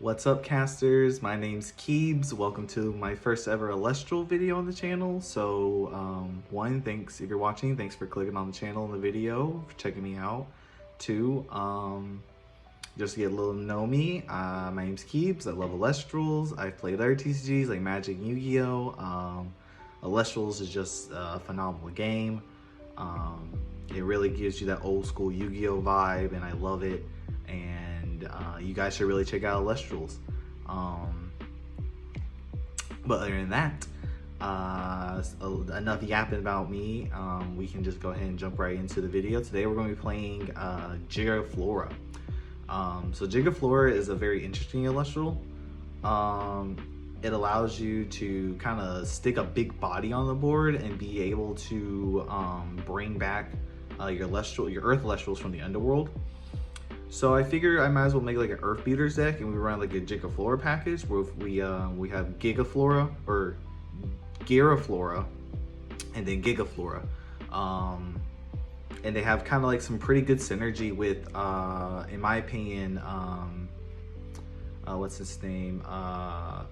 What's up, casters? My name's Keebs. Welcome to my first ever Celestial video on the channel. So, one, thanks if you're watching. Thanks for clicking on the channel and the video, for checking me out. Two, just to get a little to know me, my name's Keebs. I love Celestrals. I've played other TCGs like Magic and Yu-Gi-Oh! Celestrals is just a phenomenal game. It really gives you that old school Yu-Gi-Oh! Vibe, and I love it. And you guys should really check out Celestrals. But other than that, enough yapping about me. We can just go ahead and jump right into the video. Today we're going to be playing Gigaflora. So Gigaflora is a very interesting Celestial. It allows you to kind of stick a big body on the board and be able to bring back your Earth Celestrals from the underworld. So I figured I might as well make like an Earth Beaters deck, and we run like a Gigaflora package where we have Gigaflora or Giraflora, and then Gigaflora, and they have kind of like some pretty good synergy with, in my opinion, what's his name?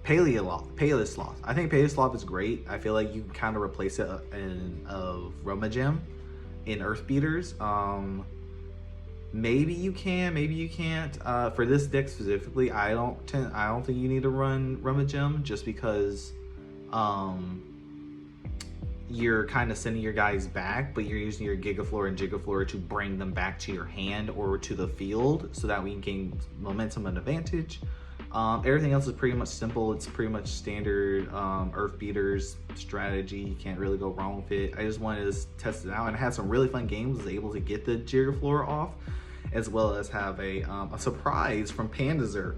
Paleosloth. I think Paleosloth is great. I feel like you can kind of replace it in Romagem in Earth Beaters. Maybe you can, maybe you can't. For this deck specifically, I don't think you need to run Rumagem, just because you're kind of sending your guys back, but you're using your Gigaflora and Gigaflora to bring them back to your hand or to the field, so that we can gain momentum and advantage. Everything else is pretty much simple. It's pretty much standard Earth Beaters strategy. You can't really go wrong with it. I just wanted to test it out, and I had some really fun games. I was able to get the Gigaflora off, as well as have a surprise from Pandazer.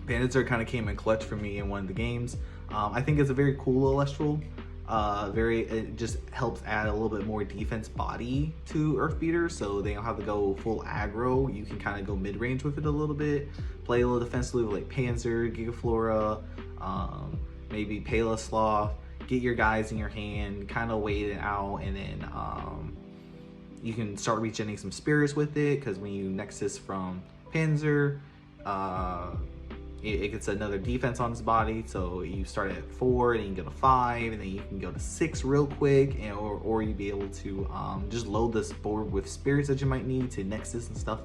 Pandazer kind of came in clutch for me in one of the games. I think it's a very cool Celestial. It just helps add a little bit more defense body to Earth Beater, so they don't have to go full aggro. You can kind of go mid-range with it a little bit, play a little defensively with like Panzer, Gigaflora, maybe Paleosloth, get your guys in your hand, kind of wait it out, and then you can start regenerating some spirits with it, because when you Nexus from Panzer, it gets another defense on his body, so you start at 4 and you can go to 5, and then you can go to 6 real quick, and or you'd be able to just load this board with spirits that you might need to Nexus and stuff.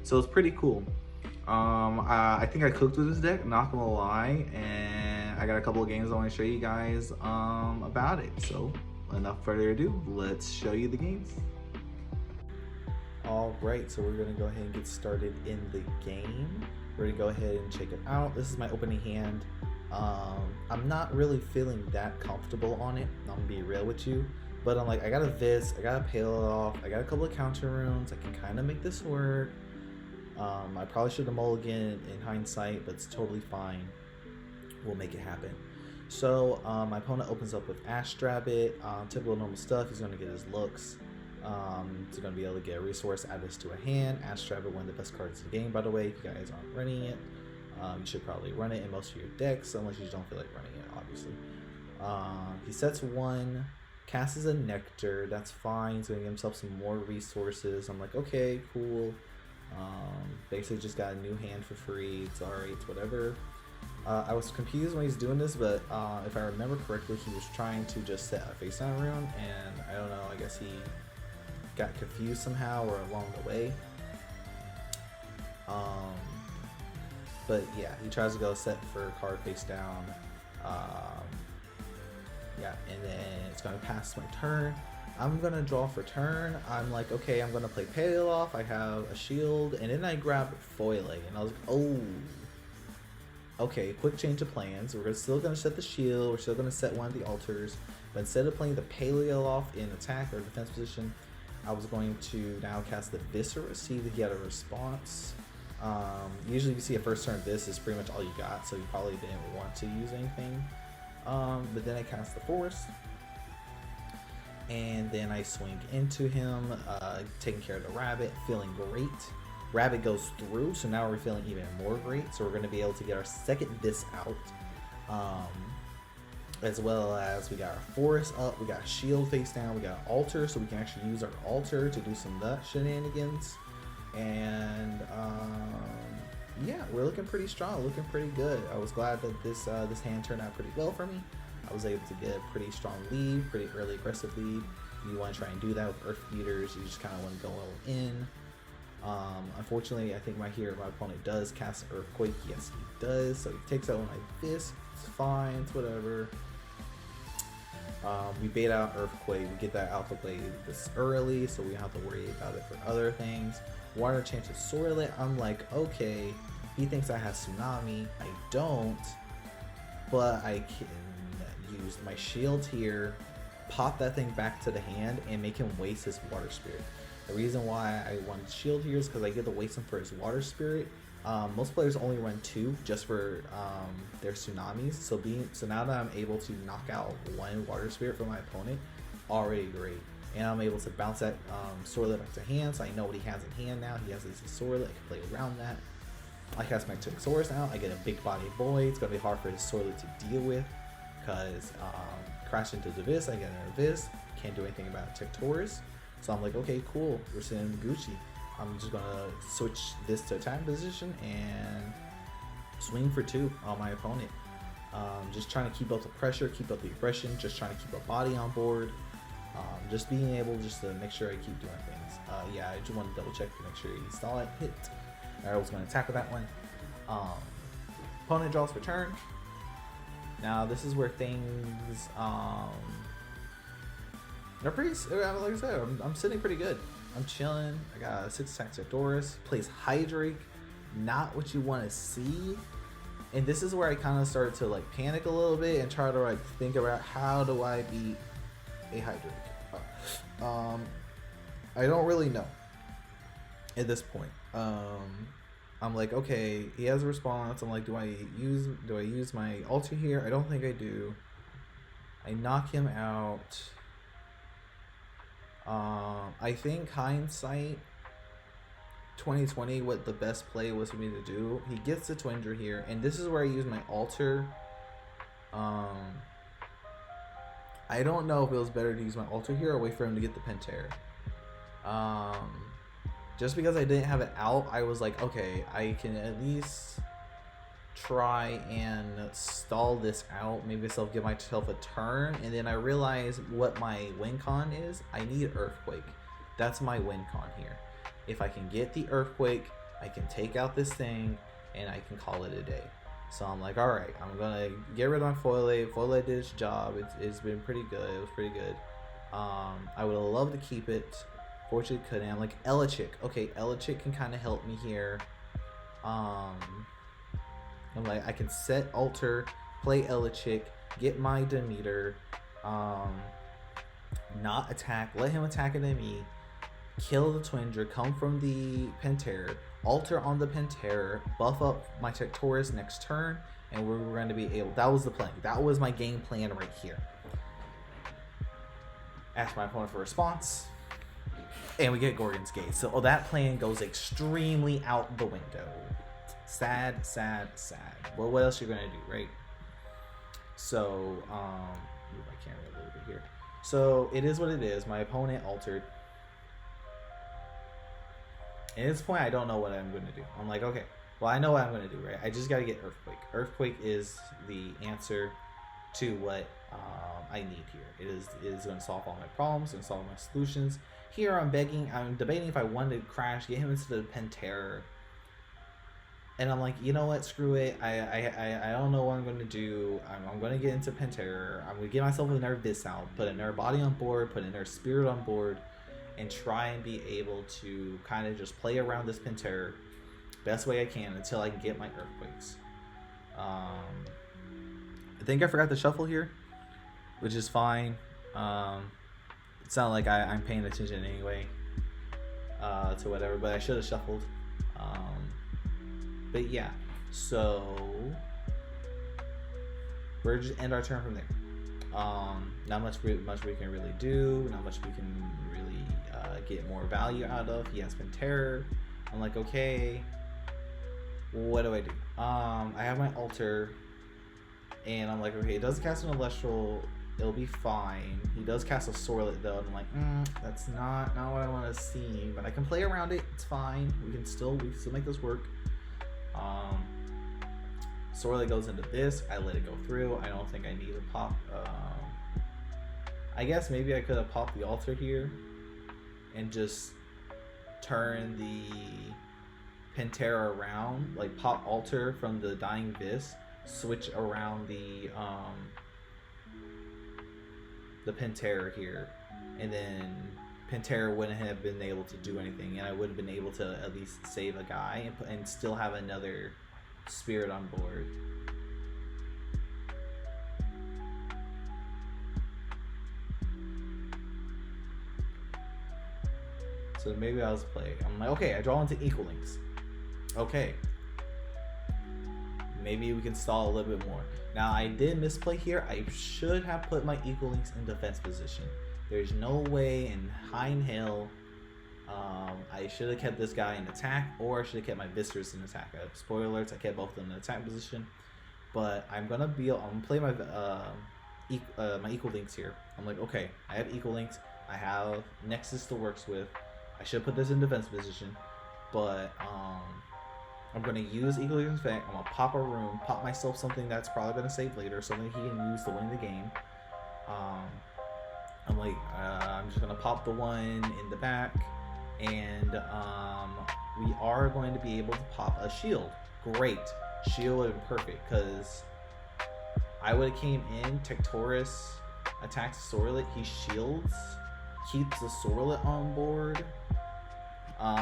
So it's pretty cool. I think I cooked with this deck, not gonna lie, and I got a couple of games I want to show you guys about it. So enough further ado, let's show you the games. All right, so we're gonna go ahead and get started in the game. We're gonna go ahead and check it out. This is my opening hand. I'm not really feeling that comfortable on it, I'm gonna be real with you, but I'm like, I got a Vis, I got a Pale-Off, I got a couple of counter runes, I can kind of make this work. I probably should have mulliganed in hindsight, but it's totally fine. We'll make it happen. So my opponent opens up with Astrabbit. Typical normal stuff. He's going to get his looks. He's going to be able to get a resource, add this to a hand. Astrabbit, one of the best cards in the game, by the way. If you guys aren't running it, you should probably run it in most of your decks, unless you don't feel like running it, obviously. He sets 1, casts a Nectar. That's fine. He's going to give himself some more resources. I'm like, okay, cool. Basically just got a new hand for free. It's alright, it's whatever. I was confused when he's doing this, but if I remember correctly, he was trying to just set a face down rune, and I don't know, I guess he got confused somehow or along the way. But yeah, he tries to go set for a card face down. Yeah, and then it's gonna pass my turn. I'm gonna draw for turn. I'm like, okay, I'm gonna play Pale-Off. I have a shield, and then I grab Foiling, and I was like, oh, okay, quick change of plans. We're still gonna set the shield. We're still gonna set one of the altars, but instead of playing the Pale-Off in attack or defense position, I was going to now cast the Viscera, see that he had a response. Usually, if you see a first turn Vis is pretty much all you got, so you probably didn't want to use anything. But then I cast the Force. And then I swing into him, taking care of the rabbit, feeling great. Rabbit goes through, so now we're feeling even more great. So we're going to be able to get our second Vis out. As well as we got our Forest up, we got a shield face down, we got an altar, so we can actually use our altar to do some nut shenanigans. And yeah, we're looking pretty strong, looking pretty good. I was glad that this hand turned out pretty well for me. I was able to get a pretty strong lead, pretty early aggressive lead. You want to try and do that with Earth Beaters. You just kind of want to go all in. Unfortunately, I think my opponent does cast Earthquake. Yes, he does. So he takes out one like this. It's fine. It's whatever. We bait out Earthquake. We get that Alpha Blade this early, so we don't have to worry about it for other things. Water Chant to Sorlet. I'm like, okay, he thinks I have Tsunami. I don't, but I can use my shield here, pop that thing back to the hand, and make him waste his Water Spirit. The reason why I want shield here is because I get to waste him for his Water Spirit. Most players only run 2 just for their Tsunamis. So now that I'm able to knock out 1 Water Spirit from my opponent, already great. And I'm able to bounce that Sorlet back to hand, so I know what he has in hand now. He has this Sorlet, I can play around that. I cast my Texorus out, I get a big body boy. It's going to be hard for his Sorlet to deal with, because crash into the Abyss, I get an Abyss, can't do anything about Texorus. So I'm like, okay, cool, we're sitting Gucci. I'm just going to switch this to attack position and swing for 2 on my opponent. Just trying to keep up the pressure, keep up the aggression, just trying to keep a body on board. Just being able just to make sure I keep doing things. Yeah, I just want to double check to make sure he saw it hit. I was going to attack with that one. Opponent draws for turn. Now this is where things they're pretty. Like I said, I'm sitting pretty good. I'm chilling. I got a 6 attack Texorus. Plays Hydrake. Not what you want to see. And this is where I kind of started to like panic a little bit and try to like think about how do I beat a Hydrake. I don't really know at this point. I'm like, okay, he has a response. I'm like, do I use my altar here? I don't think I do. I knock him out. I think hindsight 2020 what the best play was for me to do. He gets the Twinger here, and this is where I use my altar. I don't know if it was better to use my altar here or wait for him to get the Pentair. Just because I didn't have it out, I was like, okay, I can at least try and stall this out, maybe give myself a turn. And then I realized what my win con is. I need Earthquake. That's my win con here. If I can get the Earthquake, I can take out this thing and I can call it a day. So I'm like, all right, I'm gonna get rid of my Foilade did its job. It's been pretty good. It was pretty good. I would have loved to keep it. Fortunately couldn't. I'm like, Elachick. Okay, Elachick can kind of help me here. I'm like, I can set altar, play Elachick, get my Demeter, not attack, let him attack an enemy, kill the Twinger, come from the Pentair, alter on the Pentair, buff up my Texorus next turn, and we're going to be able. That was the plan. That was my game plan right here. Ask my opponent for a response, and we get Gorgon's Gate. So that plan goes extremely out the window. Sad, sad, sad. Well, what else you're gonna do, right? So, move my camera a little bit here. So it is what it is. My opponent altered. At this point, I don't know what I'm gonna do. I'm like, okay, well, I know what I'm gonna do, right? I just gotta get Earthquake. Earthquake is the answer to what I need here. It is gonna solve all my problems and solve my solutions. Here, I'm debating if I wanted to crash, get him into the Pentair. And I'm like, you know what? Screw it. I don't know what I'm going to do. I'm going to get into Pentair. I'm going to get myself a Nerve this out, put a Nerve Body on board, put a Nerve Spirit on board, and try and be able to kind of just play around this Pentair best way I can until I can get my Earthquakes. I think I forgot to shuffle here, which is fine. It's not like I'm paying attention anyway to whatever, but I should have shuffled. But yeah, so we're just end our turn from there. Not much we can really do. Not much we can really get more value out of. He has Pentair. I'm like, okay, what do I do? I have my altar, and I'm like, okay, it does cast an Celestial. It'll be fine. He does cast a Sorlet though, and I'm like, that's not what I want to see. But I can play around it. It's fine. We can still make this work. Um, Sorely goes into this. I let it go through. I don't think I need to pop. I guess maybe I could have popped the altar here and just turn the Pantera around, like pop altar from the Dying Vis, switch around the Pantera here, and then Pantera wouldn't have been able to do anything, and I would have been able to at least save a guy and still have another spirit on board. So maybe I'll just play. I'm like, okay, I draw into Equal Links. Okay. Maybe we can stall a little bit more. Now, I did misplay here. I should have put my Equal Links in defense position. There's no way in high and hell I should have kept this guy in attack, or I should have kept my Viscers in attack. Spoiler alerts, I kept both of them in attack position. But I'm gonna play my my Equal Links here. I'm like, okay, I have Equal Links. I have Nexus to work with. I should put this in defense position, but I'm gonna use Equal Links effect. I'm gonna pop a room, pop myself something that's probably gonna save later, something he can use to win the game. I'm like, I'm just gonna pop the one in the back, and we are going to be able to pop a shield. Great, shield would have been perfect, because I would have came in, Tectorus attacks Sorlet, he shields, keeps the Sorlet on board.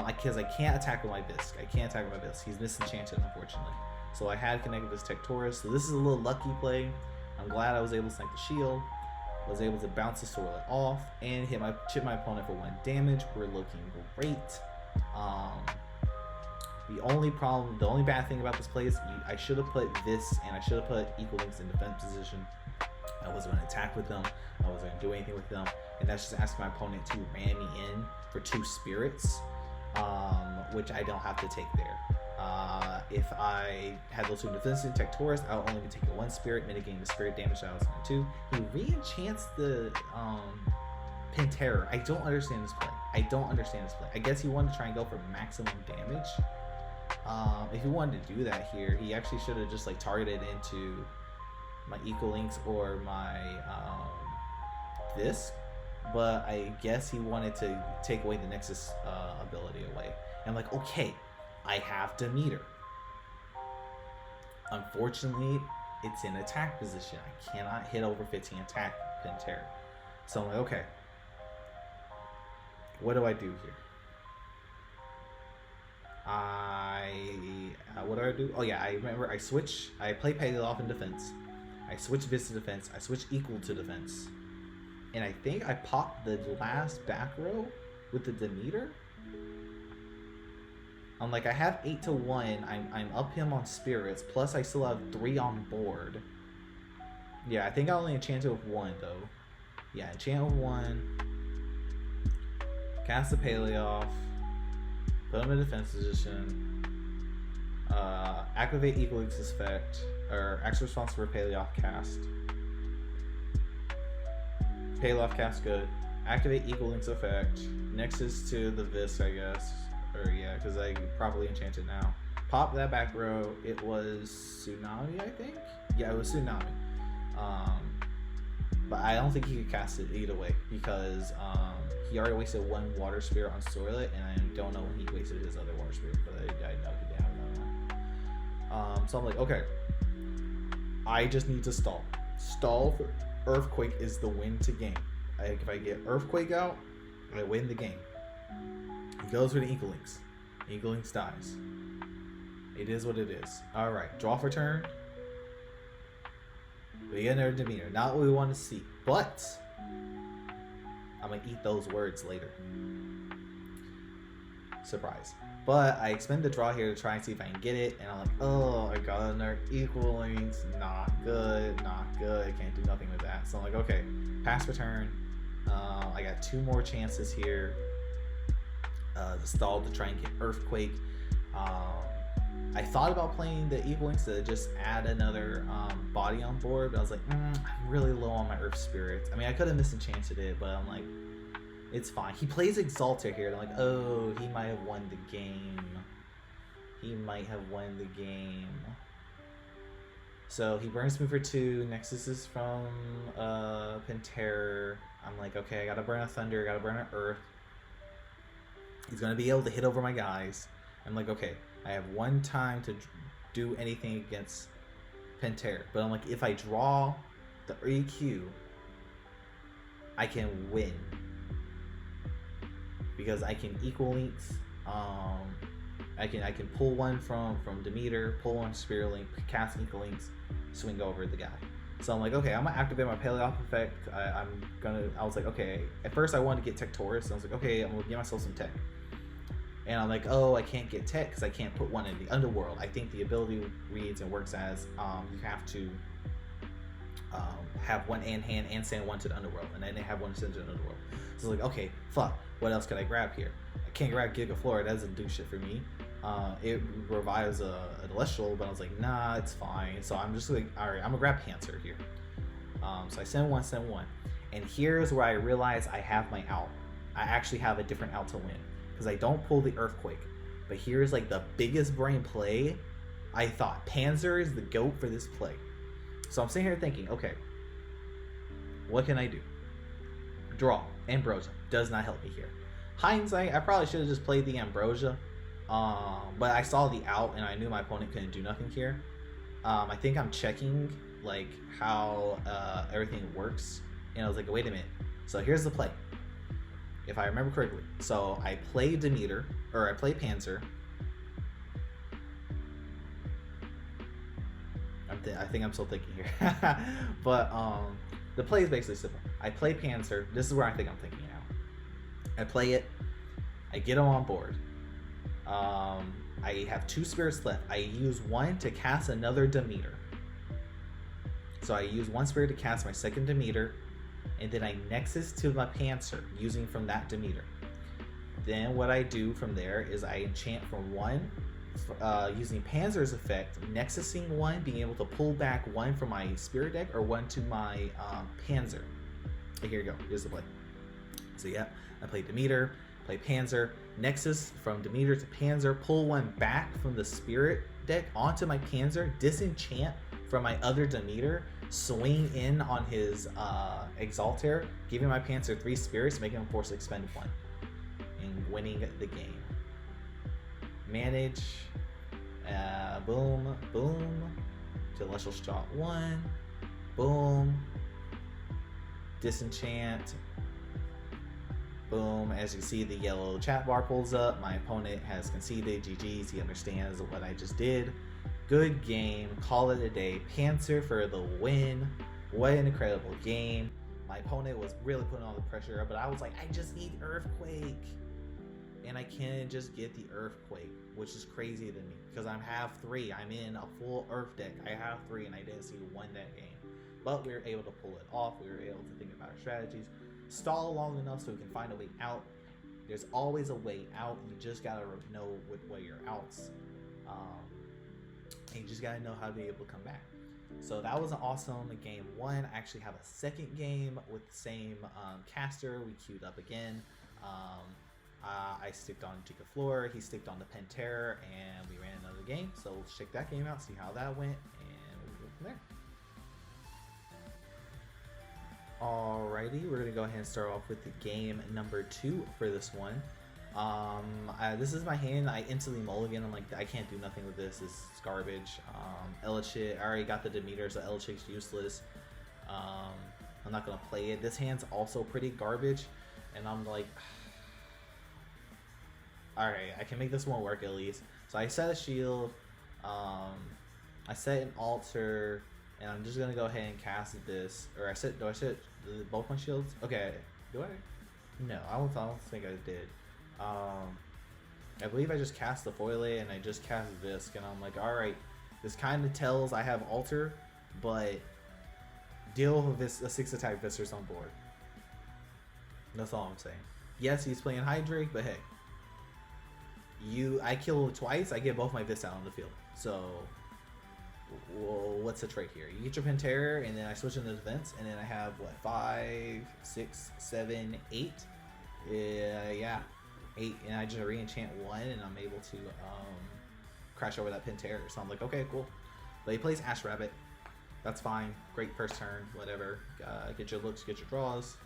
Because I can't attack with my Bisque. He's misenchanted, unfortunately. So I had connected this Tectorus. So this is a little lucky play. I'm glad I was able to snipe the shield. Was able to bounce the Sorlet off and chip my opponent for 1 damage. We're looking great. The only bad thing about this play is I should have put this, and I should have put Equal Links in defense position. I wasn't going to attack with them. I wasn't going to do anything with them. And that's just asking my opponent to ram me in for 2 spirits, which I don't have to take there. If I had those 2 in defense in Tectorus, I would only be taking 1 spirit, mitigating the spirit damage that I was going to. He re-enchants the Pantera. I don't understand this play. I guess he wanted to try and go for maximum damage. If he wanted to do that here, he actually should have just like targeted into my Equal Links or my this, but I guess he wanted to take away the Nexus ability away. And I'm like, okay, I have Demeter. Unfortunately, it's in attack position. I cannot hit over 15 attack Pantera. So I'm like, okay, what do I do here? What do I do? Oh yeah, I remember I play Paleoth in defense. I switch Vis to defense. I switch Equal to defense. And I think I popped the last back row with the Demeter. I'm like, I have 8 to 1. I'm up him on spirits. Plus, I still have 3 on board. Yeah, I think I only enchanted with 1 though. Yeah, enchant with 1. Cast the Paleoth. Put him in defense position. Activate Equal Links effect, or X response for Paleoth cast. Paleoth cast good. Activate Equal Links effect. Nexus to the Vis, I guess. Or yeah, because I properly enchanted now. Pop that back row. It was Tsunami, I think? Yeah, it was Tsunami. But I don't think he could cast it either way, because he already wasted 1 water spirit on Sorlet, and I don't know when he wasted his other water spirit, but I know he did have another one. So I'm like, okay, I just need to stall. Stall for Earthquake is the win to game. If I get Earthquake out, I win the game. He goes for the Equal Links. Equal Links dies. It is what it is. Alright, draw for turn. We get another Demeter. Not what we want to see. But I'm going to eat those words later. Surprise. But I expend the draw here to try and see if I can get it. And I'm like, oh, I got another Equal Links. Not good. I can't do nothing with that. So I'm like, okay, pass for turn. I got 2 more chances here. To stall to try and get Earthquake. I thought about playing the Equal Links to just add another body on board, but I was like, I'm really low on my Earth Spirits. I mean, I could have misenchanted it, but I'm like, it's fine. He plays Exalter here, and I'm like, oh, he might have won the game. he might have won the game. So he burns me for 2. Nexus is from Pentair. I'm like, okay, I gotta burn a Thunder, gotta burn an Earth. He's gonna be able to hit over my guys. I'm like, okay, I have 1 time to do anything against Pentair. But I'm like, if I draw the EQ, I can win. Because I can equal links. I can pull one from Demeter, pull one Spirit Link, cast equal links, swing over the guy. So I'm like, okay, I'm gonna activate my Paleoth effect. I was like, okay. At first I wanted to get Tech Taurus. And I was like, okay, I'm gonna give myself some tech. And I'm like, oh, I can't get tech because I can't put one in the underworld. I think the ability reads and works as you have to have one in hand and send one to the underworld, and then they have one sent to the underworld. So I was like, okay, fuck, what else can I grab here? I can't grab Gigaflora, that doesn't do shit for me. It revives a Celestial, but I was like, nah, it's fine. So I'm just like, alright, I'm gonna grab Panzer here. So I send one, and here's where I realize I have my out. I actually have a different out to win, because I don't pull the Earthquake. But here's like the biggest brain play. I thought Panzer is the GOAT for this play. So I'm sitting here thinking, okay, what can I do? Draw. Ambrosia does not help me here. Hindsight, I probably should have just played the Ambrosia. But I saw the out and I knew my opponent couldn't do nothing here. I think I'm checking like how everything works. And I was like, wait a minute. So here's the play. If I remember correctly. So I play Demeter, or I play Panzer. I think I'm still thinking here. But the play is basically simple. I play Panzer. This is where I think I'm thinking now. I play it. I get him on board. I have 2 spirits left. I use 1 to cast another Demeter. So I use 1 spirit to cast my second Demeter, and then I Nexus to my Panzer using from that Demeter. Then what I do from there is I enchant from 1, using Panzer's effect, Nexusing 1, being able to pull back 1 from my Spirit deck or 1 to my Panzer. Here you go. Here's the play. So yeah, I play Demeter, play Panzer, Nexus from Demeter to Panzer, pull 1 back from the Spirit deck onto my Panzer, disenchant from my other Demeter, swing in on his Exaltair, giving my Panzer 3 spirits, making him force to expend 1, and winning the game. Manage, boom, boom, Celestial Shot 1, boom, disenchant, boom. As you can see, the yellow chat bar pulls up. My opponent has conceded. GG's. He understands what I just did. Good game. Call it a day. Panzer for the win. What an incredible game. My opponent was really putting all the pressure, but I was like, I just need Earthquake. And I can't just get the Earthquake, which is crazy to me because I'm have 3. I'm in a full Earth deck. I have 3 and I didn't see who won that game. But we were able to pull it off. We were able to think about our strategies. Stall long enough so we can find a way out. There's always a way out. You just gotta know what your outs. And you just gotta know how to be able to come back. So that was an awesome game 1. I actually have a second game with the same caster. We queued up again. I sticked on Gigaflora, he sticked on the Pentair, and we ran another game. So let's check that game out, see how that went, and we'll go from there. Alrighty, we're gonna go ahead and start off with the game number 2 for this one. This is my hand. I instantly mulligan. I'm like, I can't do nothing with this. It's garbage. Elichit, I already got the Demeter, so Elichit's useless. I'm not gonna play it. This hand's also pretty garbage, and I'm like, alright, I can make this one work at least. So I set a shield, I set an altar, and I'm just gonna go ahead and cast this. Or do I set both my shields? Okay, do I? No, I don't think I did. I believe I just cast the Foile and I just cast Visc, and I'm like, alright, this kind of tells I have altar, but deal with this, a 6 attack Viscer's on board. That's all I'm saying. Yes, he's playing Hydrake, but hey. I kill twice, I get both my Vis out on the field. So, well, what's the trade here? You get your Pentair, and then I switch into defense, and then I have, what, 5, 6, 7, 8? Yeah, 8, and I just re-enchant 1, and I'm able to crash over that Pantera. So I'm like, okay, cool. But he plays Ash Rabbit. That's fine. Great first turn, whatever. Get your looks, get your draws.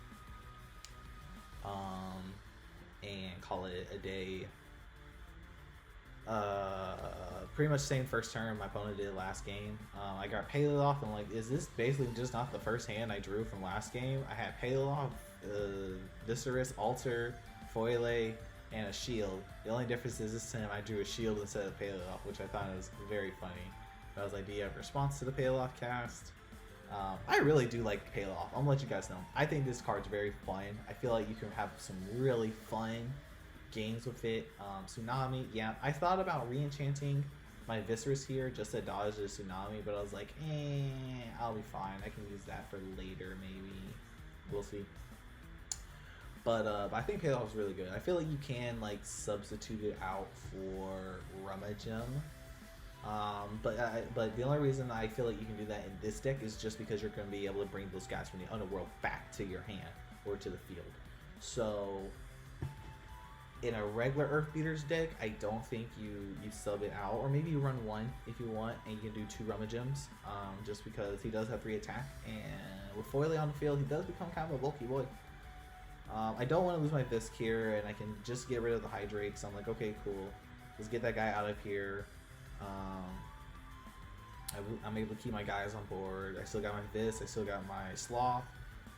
And call it a day. Pretty much same first turn my opponent did last game. I got Payoff. I'm like, is this basically just not the first hand I drew from last game? I had Payoff, Viscerus, Alter, Foile, and a shield. The only difference is this time I drew a shield instead of Payoff, which I thought was very funny. I was like, do you have a response to the Payoff cast? I really do like Payoff. I'm gonna let you guys know. I think this card's very fun. I feel like you can have some really fun games with it. Tsunami, yeah. I thought about re-enchanting my Viscerus here just to dodge the Tsunami, but I was like, I'll be fine. I can use that for later, maybe. We'll see. But I think Payoff is really good. I feel like you can like substitute it out for Rummagem. But the only reason I feel like you can do that in this deck is just because you're going to be able to bring those guys from the underworld back to your hand or to the field. So in a regular Earth Beaters deck, I don't think you sub it out, or maybe you run one if you want, and you can do 2 Rummagems, just because he does have 3 attack, and with Foile on the field, he does become kind of a bulky boy. I don't want to lose my Visk here, and I can just get rid of the Hydrate, so I'm like, okay, cool, let's get that guy out of here. I'm able to keep my guys on board. I still got my Vis, I still got my Sloth,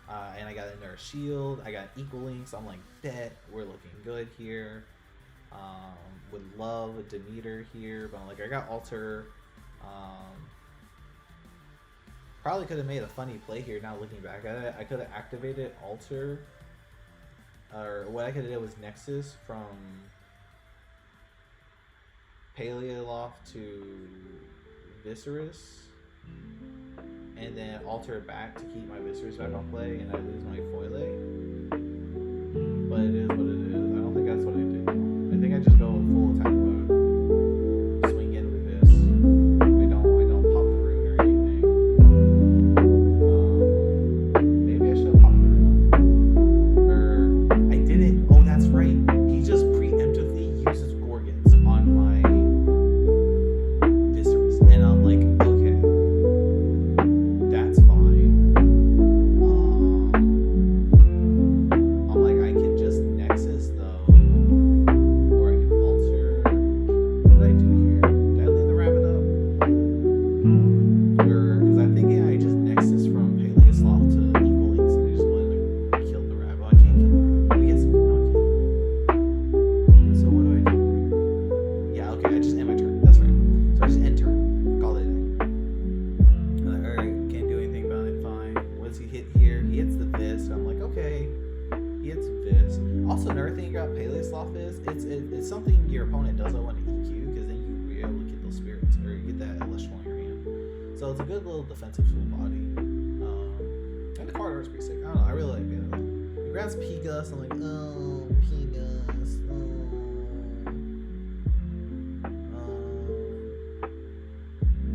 and I got another shield. I got Equal Link, so I'm like, bet we're looking good here. Would love a Demeter here, but I'm like, I got Alter. Probably could have made a funny play here. Now looking back at it, I could have activated Alter, or what I could have did was Nexus from Paleoloth to Viscerus, and then alter it back to keep my Viscerus back on play, and I lose my Foile. But it is what it is. I don't think that's what I did. I think I just go full attack mode. Swing in with this. I don't pop the rune or anything. Maybe I should have popped the rune. Or I didn't. Oh, that's right. He just preemptively uses Gorgons on my Viscerus, and I'm like, okay, that's fine. I'm like, I can just Nexus though, or I can alter. What did I do here? Did I leave the rabbit up? Or because I'm thinking I just Nexus from Paleosloth to Equal Links, and I just wanted to kill the rabbit. Oh, I can't kill the rabbit. We get some. Okay. So what do I do? Yeah, okay, I just end my turn. That's right. So I just end turn. Call it a day. I'm like, alright, can't do anything about it, fine. What does he hit here? He hits the Vis. I'm like, okay. He hits Vis. Also, another thing about Paleosloth is it's something your opponent doesn't want to EQ, because then you're able to get those spirits, or you get that Celestial in your hand. So it's a good little defensive tool body. And the card art's pretty sick. I don't know, I really like it. He grabs Pegas. I'm like, oh, Pegas.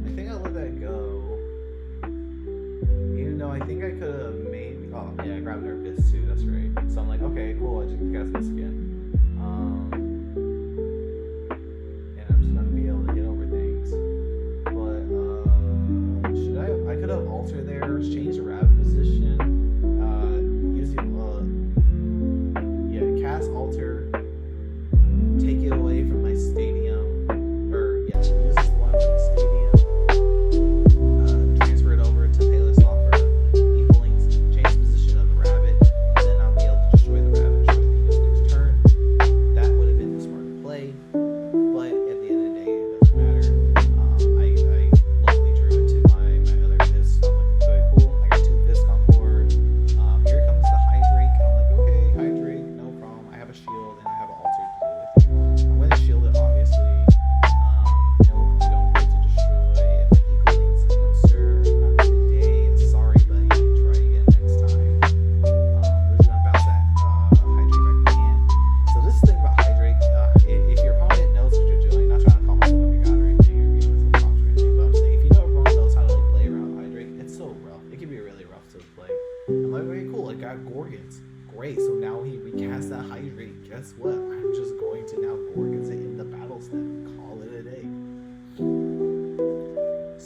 I think I'll let that go. Even though I think I could have maybe. Oh, yeah, I grabbed her Vis too. That's right. So I'm like, okay, cool. I just cast Vis again. And I'm just gonna be able to hit over things. But should I? I could have altered there, changed the rabbit position. Cast Alter, take it away from my stadium, or yeah, use this one from the stadium, transfer it over to Paleosloth for Equal Links, change the position of the rabbit, and then I'll be able to destroy the rabbit, destroy the Eagles next turn. That would have been the smart play, but at the end of the day, it doesn't matter. I luckily drew into my other Vis, so I'm like, okay, cool, I got 2 Vis on board. Here comes the Hydrake, I'm like, okay, Hydrake, no problem. I have a shield and I have an altar to deal with you. I'm going to shield it, obviously. No, you don't get to destroy Equal Links. No, sir, not today. Sorry, buddy. Try again next time. We're just going to bounce that Hydrake back in. So this is the thing about Hydrake. If your opponent knows what you're doing, not trying to call myself a big god or anything, or some props or anything, but I'm saying if you know everyone knows how to like, play around Hydrake, it's so rough. It can be really rough to play. I'm like, very cool. I got Gorgons. Great, so now he recast that Hydrate. Guess what? I'm just going to now Gorgons it in the battle step. Call it a day.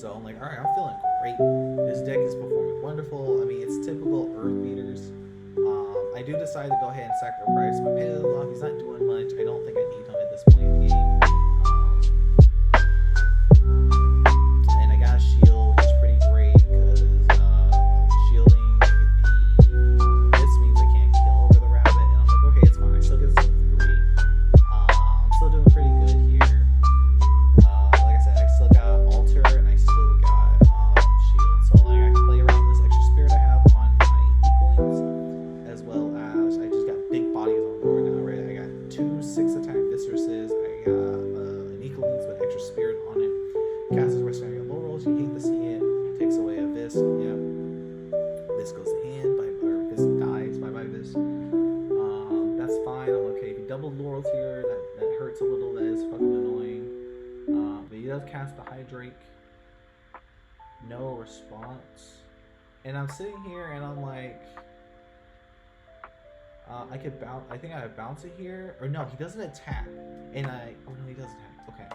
So I'm like, all right, I'm feeling great. This deck is performing wonderful. I mean, it's typical Earth Beaters. I do decide to go ahead and sacrifice my Paleoloth. He's not doing much. I don't think I need him at this point in the game. And I got a shield, which is pretty great because shielding this means I can't kill over the rabbit. And I'm like, okay, it's fine. I still get some 3. I'm still doing pretty good here. Like I said, I still got altar and I still got shield. So like I can play around this extra spirit I have on my equalings, as well as I just got big bodies on board now, right? I got 2 6-attack Visceruses. I got an equalings with extra spirit on it. Casters Western Laurels. You hate to see it. Takes away a Vis. Yep. Vis goes to hand. Or Vis dies. Bye bye Vis. That's fine. I'm okay. If you double Laurels here, that hurts a little. That is fucking annoying. But he does cast the Hydrake. No response. And I'm sitting here and I'm like, I could bounce. I think I have bounce it here. Or no, he doesn't attack. And oh no, he does attack. Okay.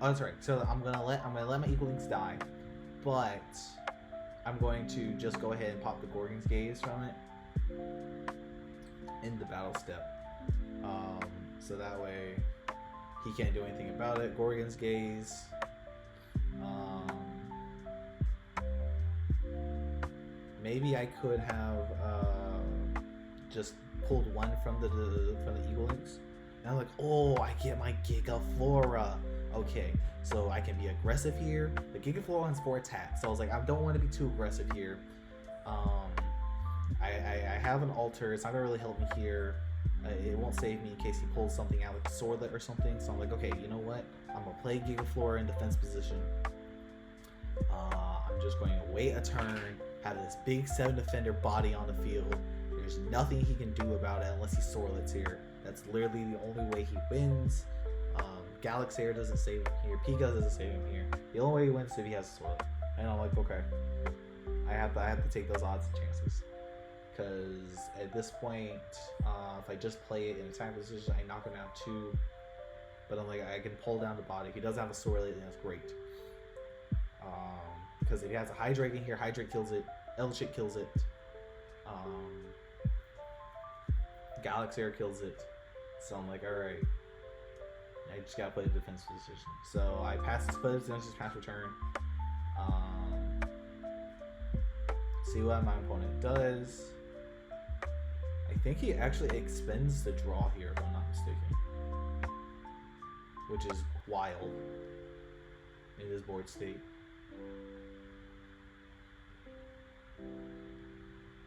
Oh, that's right. So I'm gonna let my equalings die, but I'm going to just go ahead and pop the Gorgon's Gaze from it in the battle step. So that way he can't do anything about it. Gorgon's Gaze. Maybe I could have just pulled one from the equalings. And I'm like, oh, I get my Gigaflora. Okay, so I can be aggressive here. The Gigaflora has 4 attacks, so I was like, I don't want to be too aggressive here. I have an altar. It's not gonna really help me here. It won't save me in case he pulls something out like a Swordlet or something. So I'm like, okay, you know what? I'm gonna play Gigaflora in defense position. I'm just going to wait a turn, have this big 7 defender body on the field. There's nothing he can do about it unless he Swordlets here. That's literally the only way he wins. Galaxair doesn't save him here. Pika doesn't save him here. The only way he wins is if he has a Swordlet. And I'm like, okay, I have to take those odds and chances. Because at this point, if I just play it in attack position, I knock him out 2. But I'm like, I can pull down the body. If he doesn't have a Swordlet, then that's great. Because if he has a Hydrake in here, Hydrake kills it. Eldritch kills it. Galaxair kills it. So I'm like, alright. I just gotta play the defense position. So I pass this play, just pass return. See what my opponent does. I think he actually expends the draw here, if I'm not mistaken. Which is wild in this board state.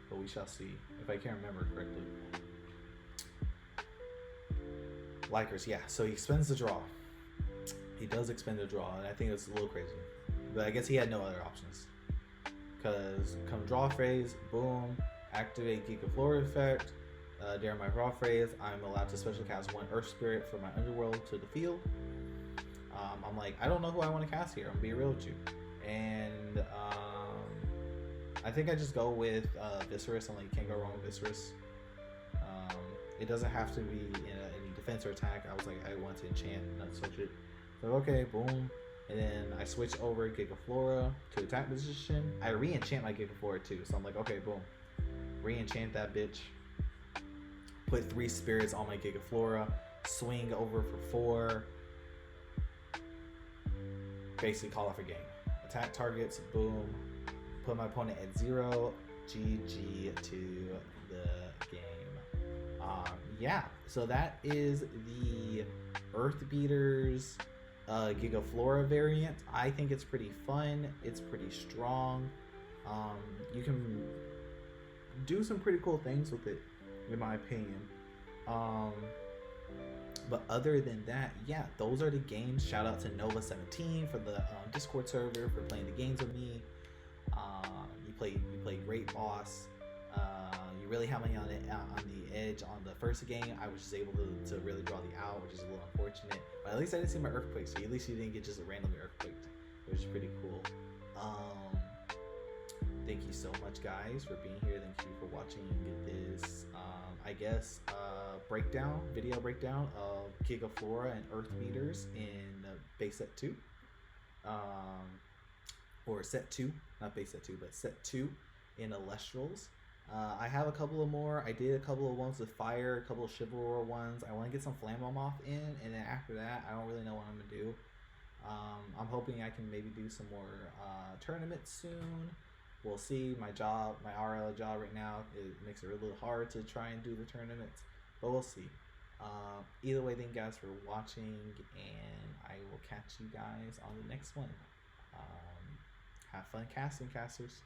But we shall see, if I can remember correctly. Likers, yeah. So he expends the draw. He does expend the draw, and I think it's a little crazy. But I guess he had no other options. Because come draw phase, boom, activate Gigaflora effect. During my draw phase, I'm allowed to special cast 1 Earth Spirit for my Underworld to the field. I'm like, I don't know who I want to cast here. I'm gonna be real with you. And I think I just go with Viscerus. I'm like, can't go wrong with Viscerus. It doesn't have to be any defense or attack. I was like, I want to enchant and not switch it. So okay, boom. And then I switch over Gigaflora to attack position. I re-enchant my Gigaflora too. So I'm like, okay, boom. Re-enchant that bitch. Put 3 spirits on my Gigaflora. Swing over for 4. Basically call off a game. Attack targets, boom. Put my opponent at 0. GG to the game. Yeah, so that is the Earth Beaters Gigaflora variant. I think it's pretty fun. It's pretty strong. You can do some pretty cool things with it, in my opinion. But other than that, yeah, those are the games. Shout out to Nova17 for the Discord server for playing the games with me. You played great, boss. You really had me on the edge on the first game. I was just able to really draw the out, which is a little unfortunate. But at least I didn't see my earthquake, so at least you didn't get just a random earthquake, which is pretty cool. Thank you so much, guys, for being here. Thank you for watching this, I guess, video breakdown of Gigaflora and Earth Beaters in base set 2. or set 2, not base set 2, but set 2 in Alestrals. I have a couple of more. I did a couple of ones with fire, a couple of chivalry ones. I want to get some Flammomoth in, and then after that, I don't really know what I'm gonna do. I'm hoping I can maybe do some more tournaments soon. We'll see. My RL job right now, it makes it a little hard to try and do the tournaments, but we'll see. Either way, thank you guys for watching, and I will catch you guys on the next one. Have fun casting, casters.